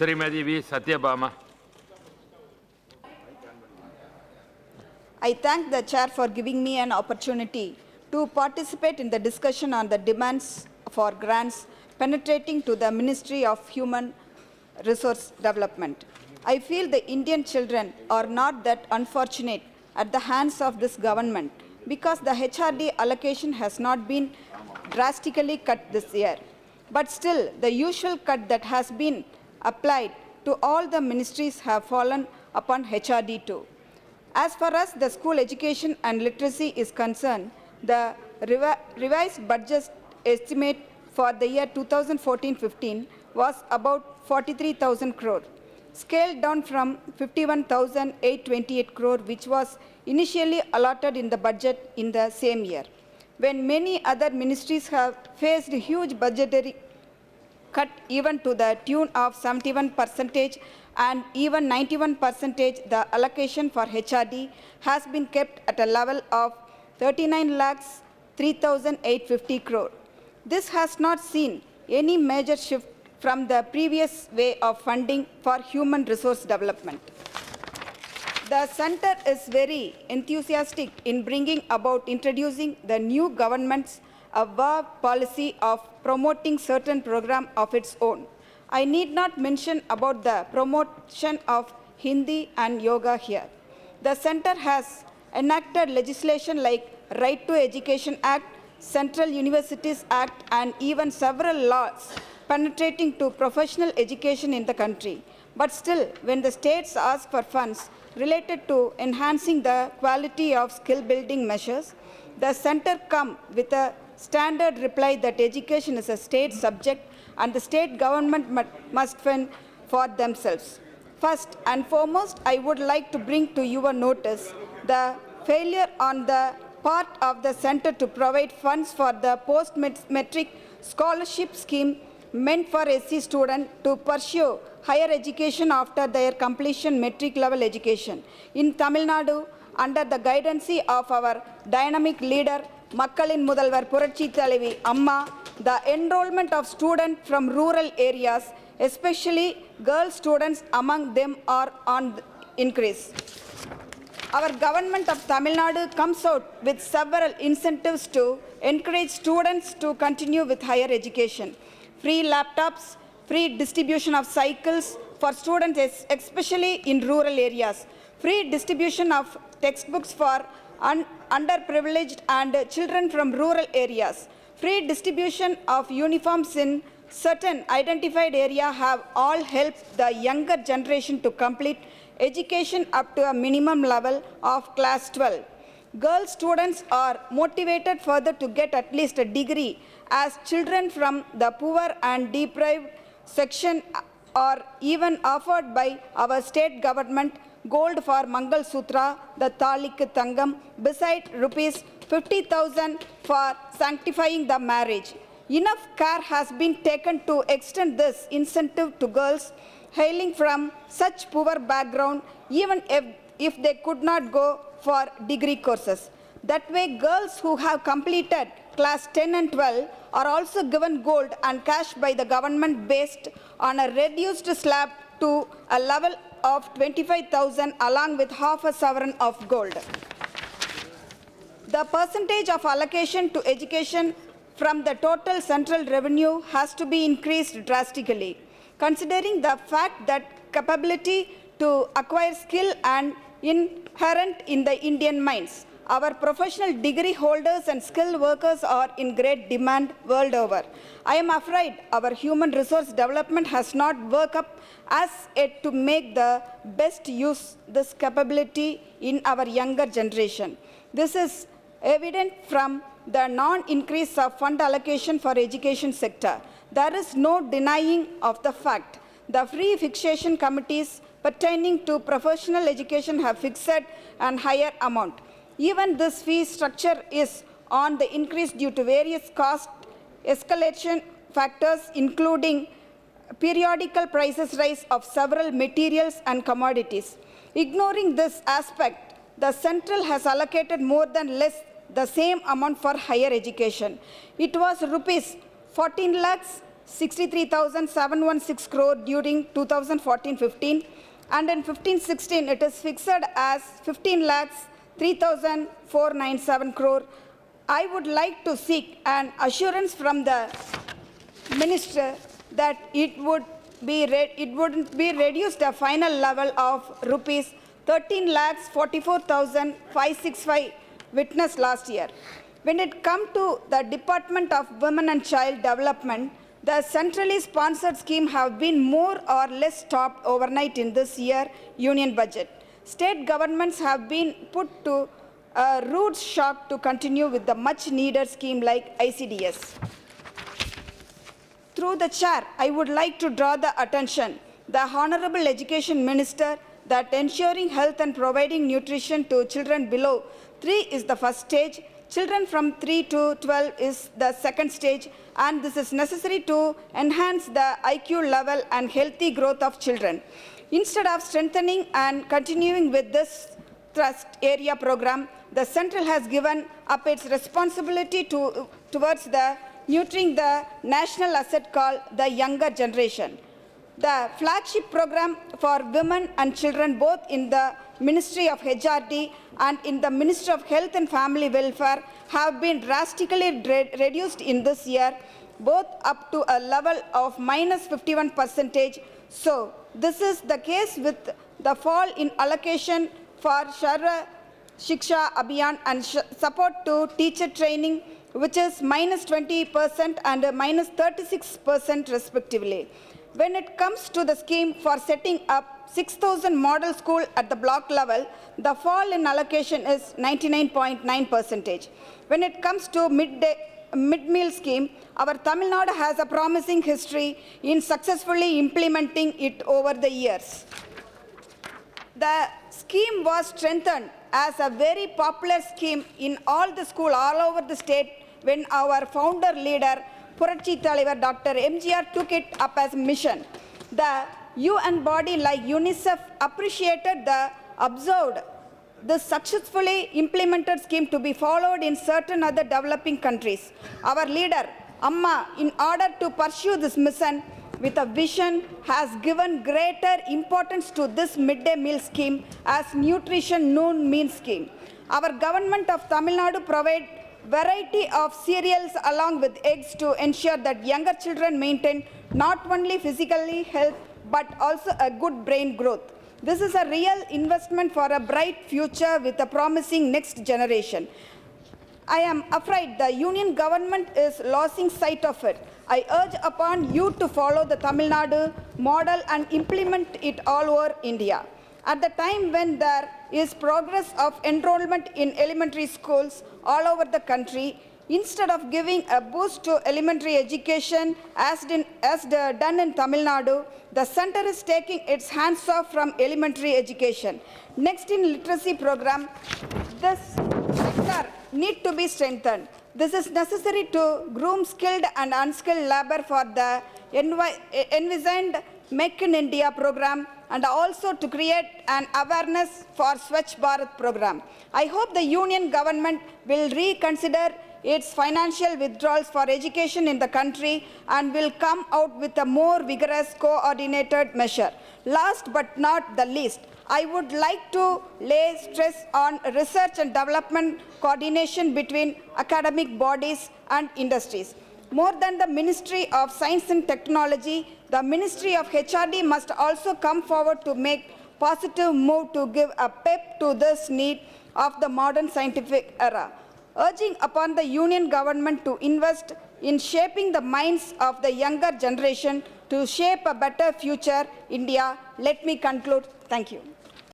Srimati V. Sathyabama. I thank the Chair for giving me an opportunity to participate in the discussion on the demands for grants penetrating to the Ministry of Human Resource Development. I feel the Indian children are not that unfortunate at the hands of this government because the HRD allocation has not been drastically cut this year. But still, the usual cut that has been applied to all the ministries have fallen upon HRD too. As far as the school education and literacy is concerned, the revised budget estimate for the year 2014-15 was about 43,000 crore, scaled down from 51,828 crore, which was initially allotted in the budget in the same year. When many other ministries have faced huge budgetary cut even to the tune of 71% and even 91%, the allocation for HRD has been kept at a level of 39,03,850 crore. This has not seen any major shift from the previous way of funding for human resource development. The Centre is very enthusiastic in bringing about introducing the new government's policy of promoting certain programs of its own. I need not mention about the promotion of Hindi and yoga here. The Centre has enacted legislation like Right to Education Act, Central Universities Act, and even several laws penetrating to professional education in the country. But still, when the states ask for funds related to enhancing the quality of skill-building measures, the Centre comes with a standard reply that education is a state subject and the state government must fend for themselves. First and foremost, I would like to bring to your notice the failure on the part of the Centre to provide funds for the post-metric scholarship scheme meant for SC students to pursue higher education after their completion metric level education. In Tamil Nadu, under the guidance of our dynamic leader, Makkalin Mudalvar Puratchi Thalavi Amma, the enrollment of students from rural areas, especially girl students among them, are on increase. Our government of Tamil Nadu comes out with several incentives to encourage students to continue with higher education. Free laptops, free distribution of cycles for students, especially in rural areas, free distribution of textbooks for underprivileged and children from rural areas, free distribution of uniforms in certain identified areas have all helped the younger generation to complete education up to a minimum level of class 12. Girl students are motivated further to get at least a degree, as children from the poor and deprived section are even offered by our state government gold for Mangal Sutra, the Thalik Tangam, beside rupees 50,000 for sanctifying the marriage. Enough care has been taken to extend this incentive to girls hailing from such poor background, even if they could not go for degree courses. That way, girls who have completed class 10 and 12 are also given gold and cash by the government based on a reduced slab to a level of 25,000 along with half a sovereign of gold. The percentage of allocation to education from the total central revenue has to be increased drastically, considering the fact that capability to acquire skill and inherent in the Indian minds. Our professional degree holders and skilled workers are in great demand world over. I am afraid our human resource development has not worked up as yet to make the best use this capability in our younger generation. This is evident from the non-increase of fund allocation for education sector. There is no denying of the fact. The free fixation committees pertaining to professional education have fixed an higher amount. Even this fee structure is on the increase due to various cost escalation factors, including periodical prices rise of several materials and commodities. Ignoring this aspect, the central has allocated more than less the same amount for higher education. It was rupees 14 lakhs 63,716 crore during 2014-15, and in 15-16 it is fixed as 15 lakhs 3,497 crore. I would like to seek an assurance from the Minister that it wouldn't be reduced a final level of rupees 13 lakhs 44,565 witnessed last year. When it comes to the Department of Women and Child Development, the centrally sponsored scheme have been more or less stopped overnight in this year union budget. State governments have been put to a rude shock to continue with the much needed scheme like ICDS. Through the chair, I would like to draw the attention, the Honorable Education Minister, that ensuring health and providing nutrition to children below 3 is the first stage, children from 3 to 12 is the second stage, and this is necessary to enhance the IQ level and healthy growth of children. Instead of strengthening and continuing with this trust area program, the Central has given up its responsibility towards the nurturing the national asset called the younger generation. The flagship program for women and children both in the Ministry of HRD and in the Ministry of Health and Family Welfare have been drastically reduced in this year, both up to a level of -51%. So this is the case with the fall in allocation for Sarva Shiksha Abhiyan and support to teacher training, which is -20% and -36% respectively. When it comes to the scheme for setting up 6,000 model school at the block level, the fall in allocation is 99.9%. When it comes to mid-meal scheme, our Tamil Nadu has a promising history in successfully implementing it over the years. The scheme was strengthened as a very popular scheme in all the schools all over the state when our founder leader, Puratchi Thalivar Dr. MGR took it up as a mission. The UN body like UNICEF appreciated the observed this successfully implemented scheme to be followed in certain other developing countries. Our leader, Amma, in order to pursue this mission with a vision, has given greater importance to this midday meal scheme as nutrition noon meal scheme. Our government of Tamil Nadu provide variety of cereals along with eggs to ensure that younger children maintain not only physically health but also a good brain growth. This is a real investment for a bright future with a promising next generation. I am afraid the union government is losing sight of it. I urge upon you to follow the Tamil Nadu model and implement it all over India. At the time when there is progress of enrollment in elementary schools all over the country, instead of giving a boost to elementary education as done in Tamil Nadu, the center is taking its hands off from elementary education. Next in literacy program, this sector need to be strengthened. This is necessary to groom skilled and unskilled labor for the envisioned Make in India program and also to create an awareness for Swachh Bharat program. I hope the union government will reconsider its financial withdrawals for education in the country and will come out with a more vigorous coordinated measure. Last but not the least, I would like to lay stress on research and development coordination between academic bodies and industries. More than the Ministry of Science and Technology, the Ministry of HRD must also come forward to make positive move to give a pep to this need of the modern scientific era. Urging upon the union government to invest in shaping the minds of the younger generation to shape a better future India. Let me conclude. Thank you.